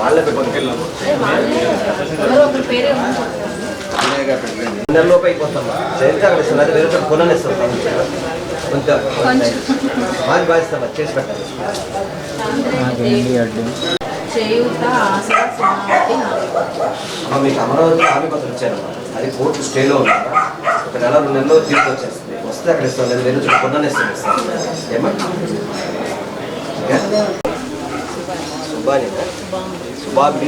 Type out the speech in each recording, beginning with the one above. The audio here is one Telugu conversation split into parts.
వాళ్ళే పెట్టుకెళ్ళాము. నెలలోపు అయిపోతామా చేస్తే అక్కడ ఇస్తాం, అది వేరే కొననిస్తాం. కొంచెం మాకు బాధిస్తామా చేసి పెట్టాలి. మీకు అమరావతి హామీ పత్రం ఇచ్చారమ్మా, అది కోర్టు స్టేలో ఉందమ్మా. ఒక నెల 2 నెలల్లో తీర్పు వచ్చేస్తుంది. వస్తే అక్కడ ఇస్తాం, లేదు వేరే చోట కొననిస్తాం. ఏమా సుబాబి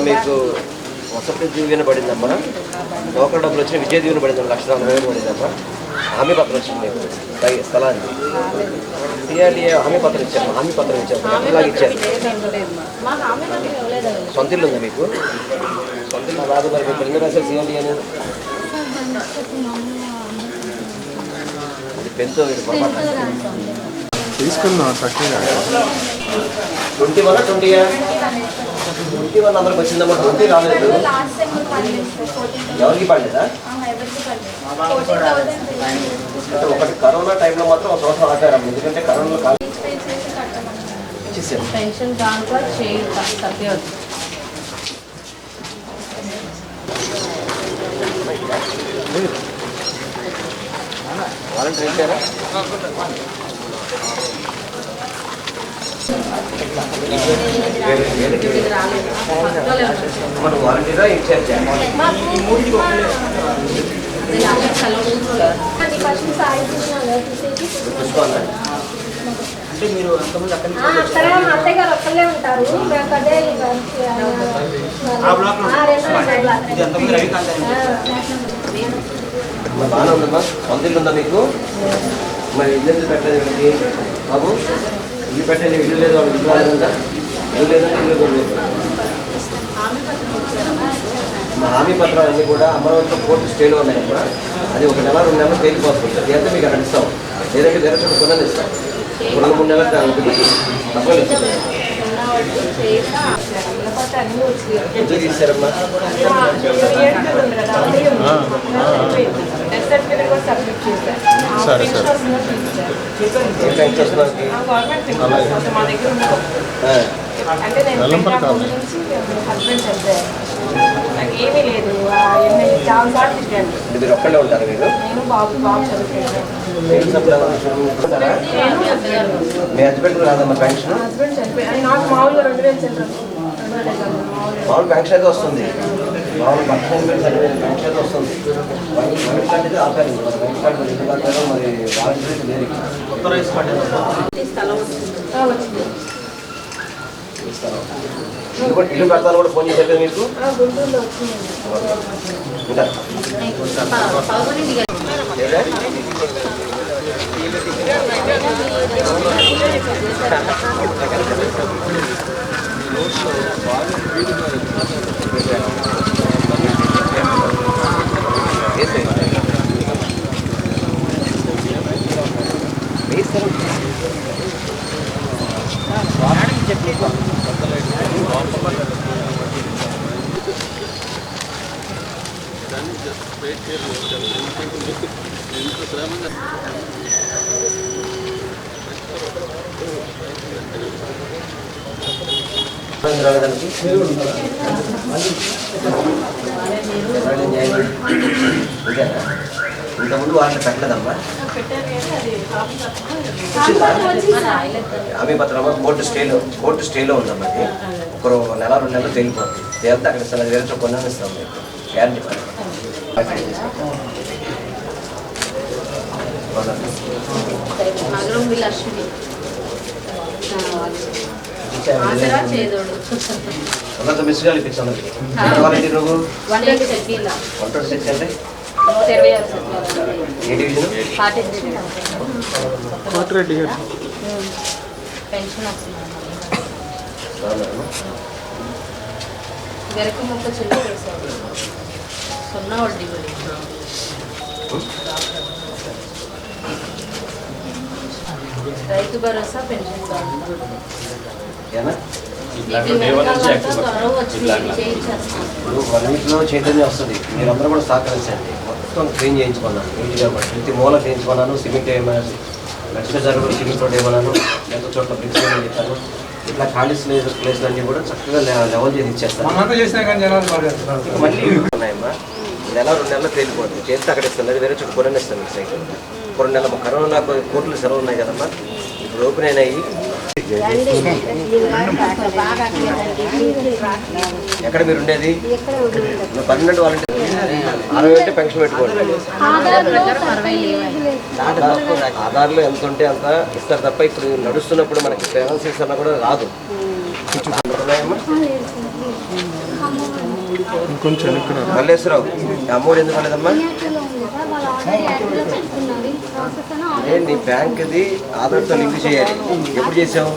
మీకు వసతి దీవెన పడిందమ్మా. టోకన్ డబ్బులు వచ్చిన విజయ దీవెన పడిందమ్మా. 1,40,000 పడిందమ్మా. హామీ పత్రం వచ్చింది మీకు స్థలానికి. సిఆర్డీఏ హామీ పత్రం ఇచ్చారు. హామీ పత్రం ఇచ్చారు, అలాగే ఇచ్చారు. సొంత ఇల్లు ఉందా మీకు? సొంత ఇల్లు రాదు. మరి మీకు ఎందుకు రాశారు సిఆర్డీ అనేది? అది పెంతో తీసుకున్నా 21 అందరికి వచ్చిందమ్మా. 20 రాలేదు. ఎవరికి పడలేదా? అంటే ఒకటి కరోనా టైంలో మాత్రం 1 సంవత్సరం ఆగారు. ఎందుకంటే కరోనాలో పెన్షన్ దాంట్లో వాలంటీర్ ఇచ్చారా? మన వాలంటీరా ఇన్ఛార్జ్? అంటే మీరు అంతమంది అత్తయ్య గారు ఒక్కళ్ళే ఉంటారు. బాగానే ఉందమ్మా. సొంత ఇల్లు ఉందా మీకు? మరి ఇల్లు పెట్టలేదు బాబు. ఇల్లు పెట్టండి. ఇల్లు లేదు, వాళ్ళు ఇల్లు రాలేదంతా. ఇల్లు లేదంటే ఇల్లు లేదు. మా హామీ పత్రాలు అన్నీ కూడా అమరావతిలో కోర్టు స్టేలో ఉన్నాయి కూడా. అది 1 నెల 2 నెలలు తేలిపోతుంది. అది అంతా మీకు అక్కడ ఇస్తాం. లేదంటే వేరే చోట కొనని ఇస్తాం. 2-3 నెలలు తప్పని ఇస్తాం. ఎందుకు తీశారమ్మా? సరే ఏమీ లేదు. చాలా సార్లు తిట్టాను. మీరు ఒక్కళ్ళే ఉంటారు? మీరు బాబు చదువుకుంటాను. మీ హస్బెండ్ రాదమ్మా పెన్షన్? హస్బెండ్ చనిపోయి నాకు మామూలుగా 2,000 సెంటర్. మామూలు పెన్షన్ అయితే వస్తుంది. మామూలు పెన్షన్ అయితే వస్తుంది. వైట్ కార్డు అయితే ఆపారు. వైట్ కార్డు మరి ఎందుకు ఆపారో మరి వాలంటీర్ లేదు. కొత్త రైస్ కార్డు ఇల్లు కడతాను కూడా ఫోన్ చేశారు కదా మీకు? ఇంతకుముందు వాళ్ళని పెట్టలేదమ్మా. హామీ పత్రమా కోర్టు స్టేలో ఉందమ్మా. అది 1 నెల 2 నెలలు తేలిపోతుంది. దేవత అక్కడ ఇస్తాను, అది వేరే కొన్నాను ఇస్తాం. మీకు గ్యారంటీ పని. అందరితో మిస్గా ఇప్పించాను. వాలంటీర్ నువ్వు 126 అంటే ఏ డివిజన్? కోటిరెడ్డి గారు పెన్షన్ గరికి మొక్క చెల్లి వేసాడు. 0 వడ్డీ రైతు భరోసా పెన్షన్ వన్నింటిలో చైతన్యం వస్తుంది. మీరందరూ కూడా సహకరించండి. మొత్తం క్లీన్ చేయించుకున్నాను నీట్గా. ప్రతి మూల చేయించుకున్నాను. సిమెంట్ ఏమన్నా మెట్ల జరుగులు సిమెంట్ రోడ్ ఏమన్నాను. ఎంత చోట్ల బ్రిక్స్ ఏమని చెప్పాను. ఇట్లా ఖాళీ ప్లేస్ అన్నీ కూడా చక్కగా లెవెల్ చేసి ఇచ్చేస్తారు. మళ్ళీ ఉన్నాయమ్మా, నెల 2 నెలలు తేలిపోతుంది. చేస్తే అక్కడ ఇస్తున్నారు, వేరే చోటు కొరని ఇస్తాను మీకు సైకిల్. 2 నెలలు కరోనా కోర్టులు సెలవు ఉన్నాయి కదమ్మా, ఇప్పుడు ఓపెన్ అయినాయి. ఎక్కడ మీరు ఉండేది? 12 వాళ్ళంటే 60 అంటే పెన్షన్ పెట్టుకోండి. ఆధార్లో ఎంత ఉంటే అంత ఇస్తారు తప్ప ఇప్పుడు నడుస్తున్నప్పుడు మనకి 7 6 అన్నా కూడా రాదు. మల్లేశ్వరరావు అమౌంట్ ఎందుకు రాలేదమ్మా? నీ బ్యాంక్ది ఆధార్తో లింక్ చేయాలి. ఎప్పుడు చేసావు?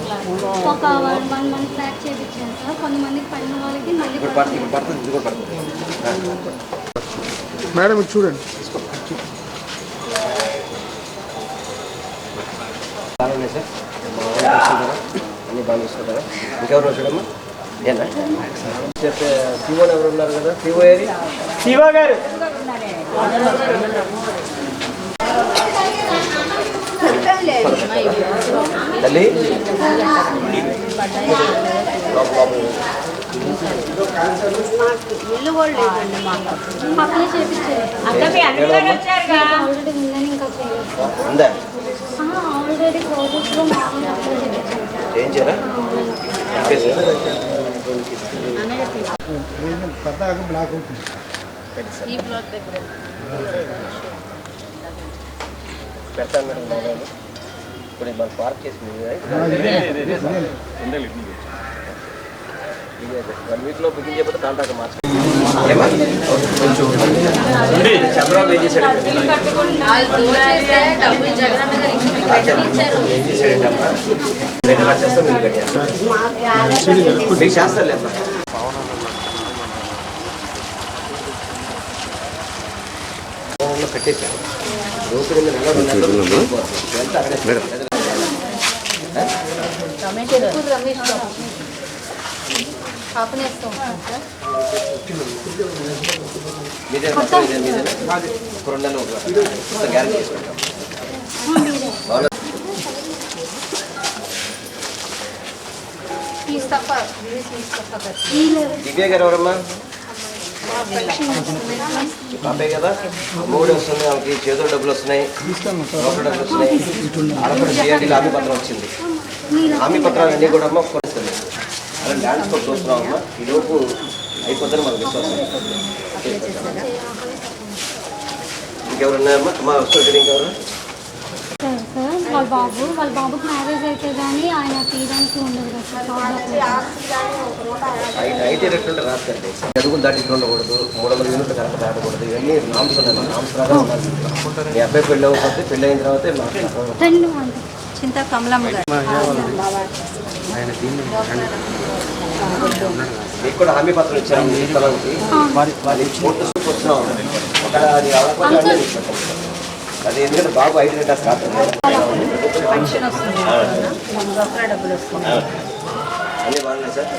ఇప్పుడు పడుతుంది, ఇది కూడా పడుతుంది మేడం. ఇది చూడండి, బాగున్నాయి సార్. అన్నీ బాగా చూసుకుంటారా? ఇంకెవరు చూడమ్మా? ఏనా శివో ఎవరు ఉన్నారు కదా? శివో ఏది? శివ గారు తల్లి ఉందా? ఏం చేయరా? బ్లాక్ అవుతుంది. పెడతాను మేడం. మొబైల్ ఇప్పుడు మన పార్క్ చేసింది 1 వీక్లో బుకింగ్ చేయకపోతే కాంటాక్ట్ మార్చాలి. చంద్రబాబు ఏం చేశాడు? చేస్తాం మీకు చేస్తారు లేదా? పెట్టేశారు. లోపల మీదే 2 నెలలు గ్యారెంటీ చేసుకుంటాం. దివ్య గారు ఎవరమ్మా? పాపే కదా. అమ్మఒడి వస్తుంది, ఆమెకి చేతులు డబ్బులు వస్తున్నాయి, లోపల డబ్బులు వస్తున్నాయి. ఆడపడి సిఆర్డీలో హామీ పత్రం వచ్చింది. హామీ పత్రాలు అన్నీ కూడా అమ్మ కొనిస్తుంది. అలా ల్యాండ్స్ కూడా చూస్తున్నాం అమ్మ. ఈ లోపు అయిపోతుందని మనకు విశ్వాసం. ఇంకెవరు ఉన్నాయమ్మా? అమ్మ వస్తుంది. ఇంకెవరు? వాళ్ళ బాబుకి మ్యారేజ్ అయితే కానీ ఆయన తీయడానికి ఉండదు కదా. ఐటీ రేట్ ఉంటే రాదండి. చదువులు దాటి ఇట్లా ఉండకూడదు, 300 యూనిట్లు కరెక్ట్ దాటకూడదు. ఇవన్నీ నామ్స్ ఉన్నాయి. మన నామ్స్ ప్రకారం ఉండాలి. మీ అబ్బాయి పెళ్ళి అవ్వకపోతే పెళ్ళి అయిన తర్వాత చింత కమలమ్మ గారు మీకు కూడా హామీ పత్రం ఇచ్చారు. మీ స్థలానికి వారి కోర్టు సూప్ వచ్చినాం. అక్కడ అది అవ్వకపోతే అన్నీ తీసుకుంటాం. అది ఎందుకంటే బాబు ఐటీ రేట్ స్టార్ట్ పెన్షన్ వస్తుంది, డబ్బులు వస్తుంది. అన్నీ బాగున్నాయి సార్.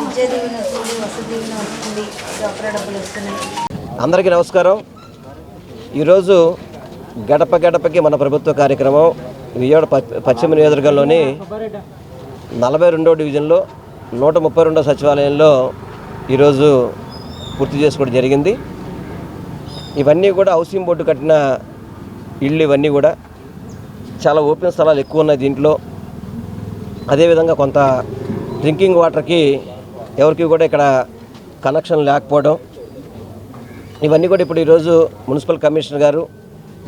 విద్యా దీవెన వస్తుంది, వసతి దీవెన వస్తుంది, డ్వాక్రా డబ్బులు వస్తున్నాయి. అందరికీ నమస్కారం. ఈరోజు గడప గడపకి మన ప్రభుత్వ కార్యక్రమం విజయవాడ పశ్చిమ నియోజకవర్గంలోని 42వ డివిజన్లో 132వ సచివాలయంలో ఈరోజు పూర్తి చేసుకోవడం జరిగింది. ఇవన్నీ కూడా హౌసింగ్ బోర్డు కట్టిన ఇళ్ళు. ఇవన్నీ కూడా చాలా ఓపెన్ స్థలాలు ఎక్కువ ఉన్నాయి దీంట్లో. అదేవిధంగా కొంత డ్రింకింగ్ వాటర్కి ఎవరికి కూడా ఇక్కడ కనెక్షన్ లేకపోవడం, ఇవన్నీ కూడా ఇప్పుడు ఈరోజు మున్సిపల్ కమిషనర్ గారు,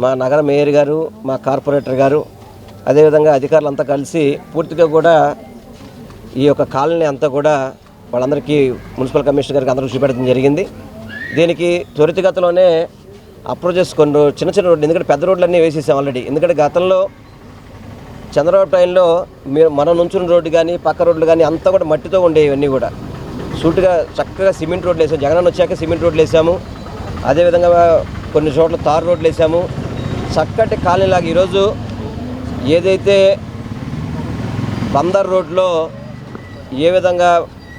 మా నగర మేయర్ గారు, మా కార్పొరేటర్ గారు, అదేవిధంగా అధికారులంతా కలిసి పూర్తిగా కూడా ఈ యొక్క కాలనీ అంతా కూడా వాళ్ళందరికీ మున్సిపల్ కమిషనర్ గారికి అందరూ చూపెట్టడం జరిగింది. దీనికి త్వరితగతిలోనే అప్రోచెస్ కొన్ని చిన్న చిన్న రోడ్లు, ఎందుకంటే పెద్ద రోడ్లన్నీ వేసేసాం ఆల్రెడీ. ఎందుకంటే గతంలో చంద్రబాబు టైంలో మనం నుంచున్న రోడ్డు కానీ పక్క రోడ్లు కానీ అంతా కూడా మట్టితో ఉండేవి. ఇవన్నీ కూడా సూటుగా చక్కగా సిమెంట్ రోడ్లు వేసాము. జగన్ వచ్చాక సిమెంట్ రోడ్లు వేసాము. అదేవిధంగా కొన్ని చోట్ల తారు రోడ్లు వేసాము. చక్కటి కాలనీలాగా ఈరోజు ఏదైతే బందర్ రోడ్లో ఏ విధంగా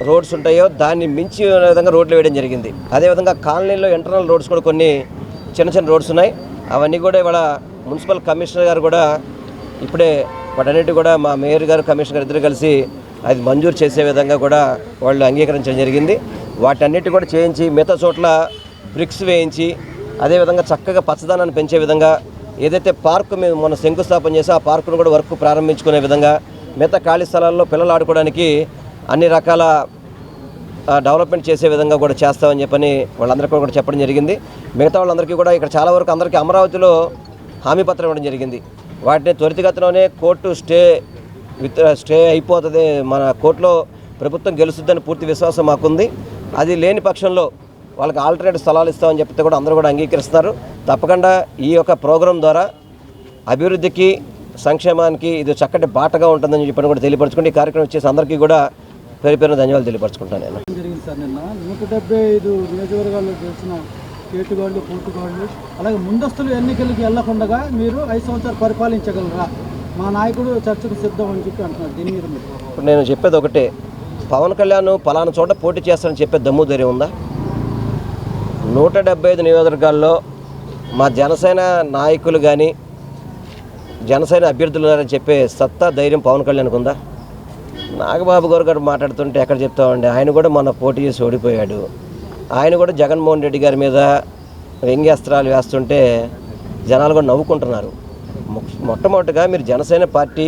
రోడ్స్ ఉంటాయో దాన్ని మించి విధంగా రోడ్లు వేయడం జరిగింది. అదేవిధంగా కాలనీలో ఇంటర్నల్ రోడ్స్ కూడా కొన్ని చిన్న చిన్న రోడ్స్ ఉన్నాయి. అవన్నీ కూడా ఇవాళ మున్సిపల్ కమిషనర్ గారు కూడా ఇప్పుడే వాటన్నిటి కూడా మా మేయర్ గారు కమిషనర్ గారు ఇద్దరు కలిసి అది మంజూరు చేసే విధంగా కూడా వాళ్ళు అంగీకరించడం జరిగింది. వాటన్నిటి కూడా చేయించి మిగతా చోట్ల బ్రిక్స్ వేయించి అదేవిధంగా చక్కగా పచ్చదనాన్ని పెంచే విధంగా ఏదైతే పార్కు మేము మొన్న శంకుస్థాపన చేసి ఆ పార్కును కూడా వర్క్ ప్రారంభించుకునే విధంగా మిగతా ఖాళీ స్థలాల్లో పిల్లలు ఆడుకోవడానికి అన్ని రకాల డెవలప్మెంట్ చేసే విధంగా కూడా చేస్తామని చెప్పని వాళ్ళందరికీ కూడా చెప్పడం జరిగింది. మిగతా వాళ్ళందరికీ కూడా ఇక్కడ చాలా వరకు అందరికీ అమరావతిలో హామీ పత్రం ఇవ్వడం జరిగింది. వాటిని త్వరితగతిలోనే కోర్టు స్టే అయిపోతుంది, మన కోర్టులో ప్రభుత్వం గెలుస్తుందని పూర్తి విశ్వాసం మాకుంది. అది లేని పక్షంలో వాళ్ళకి ఆల్టర్నేట్ స్థలాలు ఇస్తామని చెప్తే కూడా అందరూ కూడా అంగీకరిస్తున్నారు. తప్పకుండా ఈ యొక్క ప్రోగ్రాం ద్వారా అభివృద్ధికి సంక్షేమానికి ఇది చక్కటి బాటగా ఉంటుందని చెప్పని కూడా తెలియపరచుకుంటే ఈ కార్యక్రమం వచ్చేసి అందరికీ కూడా పేరు పేరున ధన్యవాదాలు తెలియపరచుకుంటాను. నేను జరిగింది సార్ నిన్న 175 నియోజకవర్గాల్లో చేసిన కేటుగాళ్ళు పూటుగాళ్ళు అలాగే ముందస్తులు ఎన్నికలకి వెళ్లకుండా మీరు 5 సంవత్సరాలు పరిపాలించగలరా? మా నాయకుడు చర్చకు సిద్ధం అని చెప్పి అంటున్నారు. దీని మీద మీరు ఇప్పుడు నేను చెప్పేది ఒకటే, పవన్ కళ్యాణ్ పలానా చోట పోటీ చేస్తానని చెప్పే దమ్ము ధైర్యం ఉందా? 175 నియోజకవర్గాల్లో మా జనసేన నాయకులు కానీ జనసేన అభ్యర్థులు ఉన్నారని చెప్పే సత్తా ధైర్యం పవన్ కళ్యాణ్కి ఉందా? నాగబాబు గారు మాట్లాడుతుంటే ఎక్కడ చెప్తామండి, ఆయన కూడా మన పోటీ చేసి ఓడిపోయాడు. ఆయన కూడా జగన్మోహన్ రెడ్డి గారి మీద వ్యంగ్యాస్త్రాలు వేస్తుంటే జనాలు కూడా నవ్వుకుంటున్నారు. మొట్టమొదటిగా మీరు జనసేన పార్టీ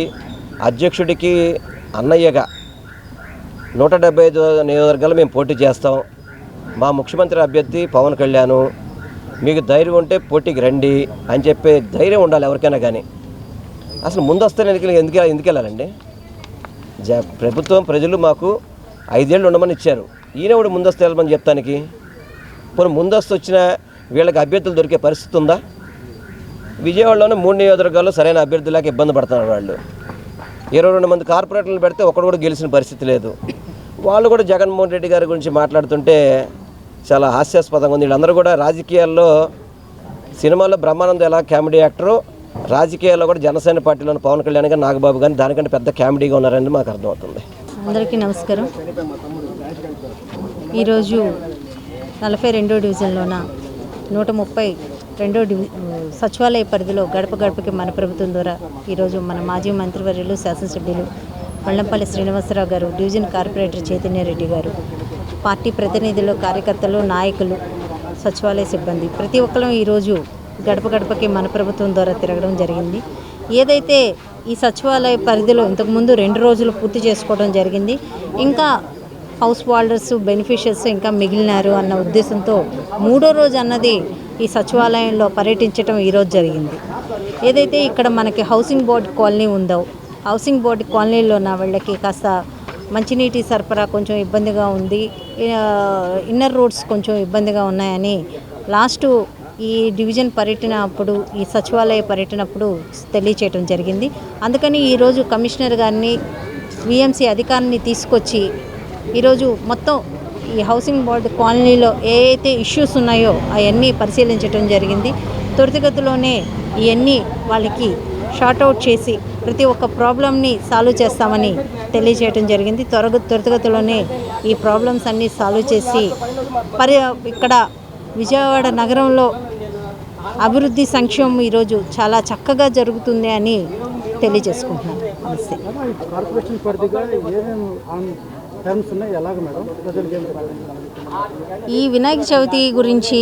అధ్యక్షుడికి అన్నయ్యగా 175 నియోజకవర్గాలు మేము పోటీ చేస్తాం, మా ముఖ్యమంత్రి అభ్యర్థి పవన్ కళ్యాణ్, మీకు ధైర్యం ఉంటే పోటీకి రండి అని చెప్పే ధైర్యం ఉండాలి ఎవరికైనా. కానీ అసలు ముందస్తు ఎన్నికలు ఎందుకు వెళ్ళాలండి? ప్రభుత్వం ప్రజలు మాకు 5 ఏళ్ళు ఉండమని ఇచ్చారు. ఈయన కూడా ముందస్తు వెళ్ళమని చెప్తానికి పోనీ ముందస్తు వచ్చిన వీళ్ళకి అభ్యర్థులు దొరికే పరిస్థితి ఉందా? విజయవాడలోనే 3 నియోజకవర్గాల్లో సరైన అభ్యర్థులకు ఇబ్బంది పడుతున్నారు. వాళ్ళు 22 మంది కార్పొరేటర్లు పెడితే ఒకడు కూడా గెలిచిన పరిస్థితి లేదు. వాళ్ళు కూడా జగన్మోహన్ రెడ్డి గారి గురించి మాట్లాడుతుంటే చాలా హాస్యాస్పదంగా ఉంది. వీళ్ళందరూ కూడా రాజకీయాల్లో, సినిమాల్లో బ్రహ్మానందం ఎలా కామెడీ యాక్టరు, రాజకీయాల్లో కూడా జనసేన పార్టీలోని పవన్ కళ్యాణ్ గారు, నాగబాబు గారిని దానికంటే పెద్ద కామెడీగా ఉన్నారని మాకు అర్థమవుతుంది. అందరికీ నమస్కారం. ఈరోజు 42వ డివిజన్లోన 132వ సచివాలయ పరిధిలో గడప గడపకి మన ప్రభుత్వం ద్వారా ఈరోజు మన మాజీ మంత్రివర్యులు శాసనసభ్యులు వెల్లంపల్లి శ్రీనివాసరావు గారు, డివిజన్ కార్పొరేటర్ చైతన్యారెడ్డి గారు, పార్టీ ప్రతినిధులు, కార్యకర్తలు, నాయకులు, సచివాలయ సిబ్బంది ప్రతి ఒక్కరూ ఈరోజు గడప గడపకి మన ప్రభుత్వం ద్వారా తిరగడం జరిగింది. ఏదైతే ఈ సచివాలయ పరిధిలో ఇంతకుముందు 2 రోజులు పూర్తి చేసుకోవడం జరిగింది, ఇంకా హౌస్ హోల్డర్స్, బెనిఫిషియర్స్ ఇంకా మిగిలినారు అన్న ఉద్దేశంతో 3వ రోజు అన్నది ఈ సచివాలయంలో పర్యటించడం ఈరోజు జరిగింది. ఏదైతే ఇక్కడ మనకి హౌసింగ్ బోర్డు కాలనీ ఉందో, హౌసింగ్ బోర్డు కాలనీలో ఉన్న వాళ్ళకి కాస్త మంచినీటి సరఫరా కొంచెం ఇబ్బందిగా ఉంది, ఇన్నర్ రోడ్స్ కొంచెం ఇబ్బందిగా ఉన్నాయని లాస్ట్ ఈ డివిజన్ పర్యటనప్పుడు, ఈ సచివాలయ పర్యటనప్పుడు తెలియచేయడం జరిగింది. అందుకని ఈరోజు కమిషనర్ గారిని, విఎంసీ అధికారిని తీసుకొచ్చి ఈరోజు మొత్తం ఈ హౌసింగ్ బోర్డు కాలనీలో ఏ అయితే ఇష్యూస్ ఉన్నాయో అవన్నీ పరిశీలించడం జరిగింది. త్వరితగతిలోనే ఇవన్నీ వాళ్ళకి షార్ట్అవుట్ చేసి ప్రతి ఒక్క ప్రాబ్లమ్ని సాల్వ్ చేస్తామని తెలియజేయడం జరిగింది. త్వరితగతిలోనే ఈ ప్రాబ్లమ్స్ అన్నీ సాల్వ్ చేసి ఇక్కడ విజయవాడ నగరంలో అభివృద్ధి సంక్షేమం ఈరోజు చాలా చక్కగా జరుగుతుంది అని తెలియజేసుకుంటున్నాను. నమస్తే. కార్పొరేషన్ పరిధిగా ఏమేమి టర్మ్స్ ఉన్నాయి, ఎలాగ మేడం ప్రజలకి? ఈ వినాయక చవితి గురించి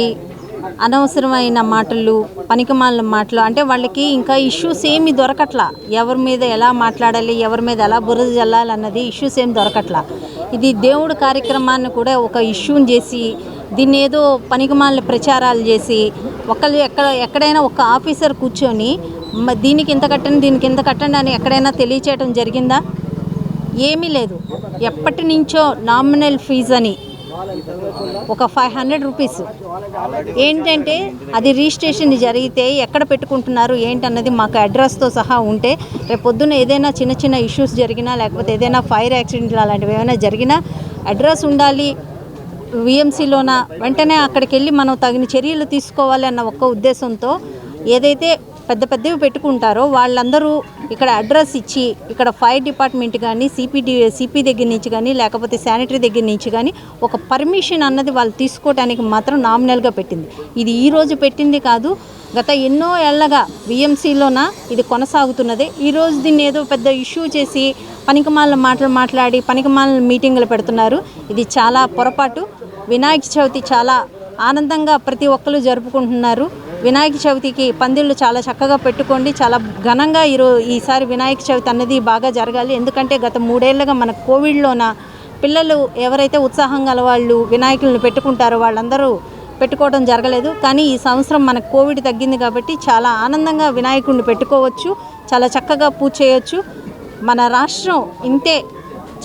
అనవసరమైన మాటలు, పనికిమాలిన మాటలు, అంటే వాళ్ళకి ఇంకా ఇష్యూస్ ఏమి దొరకట్లా. ఎవరి మీద ఎలా మాట్లాడాలి, ఎవరి మీద ఎలా బురద జల్లాలన్నది ఇష్యూస్ ఏమి దొరకట్లా. ఇది దేవుడు కార్యక్రమాన్ని కూడా ఒక ఇష్యూని చేసి దీన్ని ఏదో పనికిమాలిన ప్రచారాలు చేసి ఒకళ్ళు ఎక్కడైనా ఒక ఆఫీసర్ కూర్చొని దీనికి ఇంత కట్టండి, దీనికి ఇంత కట్టండి అని ఎక్కడైనా తెలియచేయడం జరిగిందా? ఏమీ లేదు. ఎప్పటి నుంచో నామినల్ ఫీజు అని ఒక 500 రూపీస్ ఏంటంటే అది రిజిస్ట్రేషన్ జరిగితే ఎక్కడ పెట్టుకుంటున్నారు ఏంటన్నది మాకు అడ్రస్తో సహా ఉంటే రేపు పొద్దున్న ఏదైనా చిన్న చిన్న ఇష్యూస్ జరిగినా లేకపోతే ఏదైనా ఫైర్ యాక్సిడెంట్లు అలాంటివి ఏమైనా జరిగినా అడ్రస్ ఉండాలి విఎంసీలోన, వెంటనే అక్కడికి వెళ్ళి మనం తగిన చర్యలు తీసుకోవాలి అన్న ఒక్క ఉద్దేశంతో ఏదైతే పెద్ద పెద్దవి పెట్టుకుంటారో వాళ్ళందరూ ఇక్కడ అడ్రస్ ఇచ్చి ఇక్కడ ఫైర్ డిపార్ట్మెంట్ కానీ సిపి దగ్గర నుంచి కానీ లేకపోతే శానిటరీ దగ్గర నుంచి కానీ ఒక పర్మిషన్ అన్నది వాళ్ళు తీసుకోవడానికి మాత్రం నామినల్గా పెట్టింది. ఇది ఈరోజు పెట్టింది కాదు, గత ఎన్నో ఏళ్లగా బిఎంసీలోన ఇది కొనసాగుతున్నదే. ఈరోజు దీన్ని ఏదో పెద్ద ఇష్యూ చేసి పనికిమాలిన మాటలు మాట్లాడి పనికిమాలిన మీటింగులు పెడుతున్నారు. ఇది చాలా పొరపాటు. వినాయక చవితి చాలా ఆనందంగా ప్రతి ఒక్కరు జరుపుకుంటున్నారు. వినాయక చవితికి పందిళ్ళు చాలా చక్కగా పెట్టుకోండి. చాలా ఘనంగా ఈసారి వినాయక చవితి అన్నది బాగా జరగాలి. ఎందుకంటే గత 3 ఏళ్లుగా మన కోవిడ్లోన పిల్లలు ఎవరైతే ఉత్సాహంగా వాళ్ళు వినాయకులను పెట్టుకుంటారో వాళ్ళందరూ పెట్టుకోవడం జరగలేదు. కానీ ఈ సంవత్సరం మనకు కోవిడ్ తగ్గింది కాబట్టి చాలా ఆనందంగా వినాయకుడిని పెట్టుకోవచ్చు, చాలా చక్కగా పూజ చేయొచ్చు. మన రాష్ట్రం ఇంతే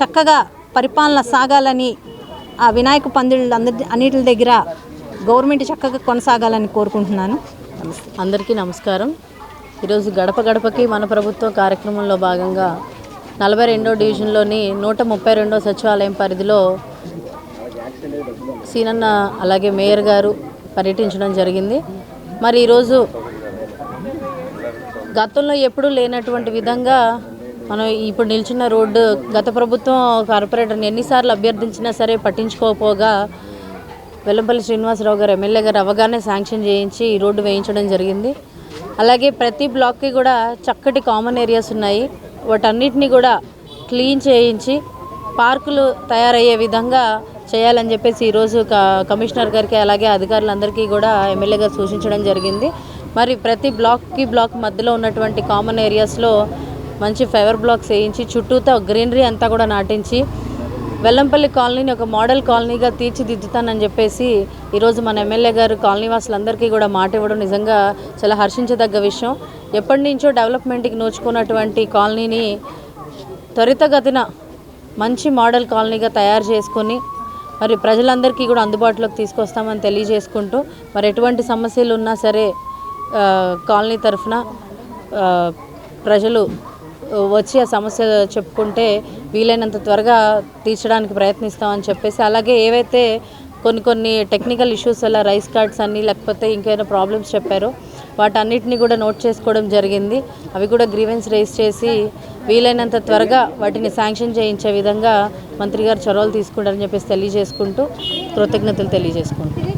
చక్కగా పరిపాలన సాగాలని, ఆ వినాయక పందిళ్ళు అన్నిటి దగ్గర గవర్నమెంట్ చక్కగా కొనసాగాలని కోరుకుంటున్నాను. అందరికీ నమస్కారం. ఈరోజు గడప గడపకి మన ప్రభుత్వం కార్యక్రమంలో భాగంగా 42వ డివిజన్లోని 132వ సచివాలయం పరిధిలో సీనన్న అలాగే మేయర్ గారు పర్యటించడం జరిగింది. మరి ఈరోజు గతంలో ఎప్పుడూ లేనటువంటి విధంగా మనం ఇప్పుడు నిల్చున్న రోడ్డు గత ప్రభుత్వం కార్పొరేటర్ని ఎన్నిసార్లు అభ్యర్థించినా సరే పట్టించుకోకపోగా వెల్లంపల్లి శ్రీనివాసరావు గారు ఎమ్మెల్యే గారు అవగానే శాంక్షన్ చేయించి ఈ రోడ్డు వేయించడం జరిగింది. అలాగే ప్రతి బ్లాక్కి కూడా చక్కటి కామన్ ఏరియాస్ ఉన్నాయి, వాటన్నిటిని కూడా క్లీన్ చేయించి పార్కులు తయారయ్యే విధంగా చేయాలని చెప్పేసి ఈరోజు కమిషనర్ గారికి అలాగే అధికారులందరికీ కూడా ఎమ్మెల్యే గారు సూచించడం జరిగింది. మరి ప్రతి బ్లాక్ మధ్యలో ఉన్నటువంటి కామన్ ఏరియాస్లో మంచి ఫైబర్ బ్లాక్స్ వేయించి చుట్టూతో గ్రీనరీ అంతా కూడా నాటించి వెల్లంపల్లి కాలనీని ఒక మోడల్ కాలనీగా తీర్చిదిద్దుతానని చెప్పేసి ఈరోజు మన ఎమ్మెల్యే గారు కాలనీ వాసులందరికీ కూడా మాట ఇవ్వడం నిజంగా చాలా హర్షించదగ్గ విషయం. ఎప్పటి నుంచో డెవలప్మెంట్కి నోచుకున్నటువంటి కాలనీని త్వరితగతిన మంచి మోడల్ కాలనీగా తయారు చేసుకొని మరి ప్రజలందరికీ కూడా అందుబాటులోకి తీసుకొస్తామని తెలియజేసుకుంటూ, మరి ఎటువంటి సమస్యలు ఉన్నా సరే కాలనీ తరఫున ప్రజలు వచ్చి ఆ సమస్య చెప్పుకుంటే వీలైనంత త్వరగా తీర్చడానికి ప్రయత్నిస్తామని చెప్పేసి, అలాగే ఏవైతే కొన్ని టెక్నికల్ ఇష్యూస్ అలా రైస్ కార్డ్స్ అన్నీ లేకపోతే ఇంకేమైనా ప్రాబ్లమ్స్ చెప్పారో వాటన్నిటిని కూడా నోట్ చేసుకోవడం జరిగింది. అవి కూడా గ్రీవెన్స్ రైజ్ చేసి వీలైనంత త్వరగా వాటిని శాంక్షన్ చేయించే విధంగా మంత్రి గారు చొరవలు తీసుకుంటారని చెప్పేసి తెలియజేసుకుంటూ కృతజ్ఞతలు తెలియజేసుకుంటాం.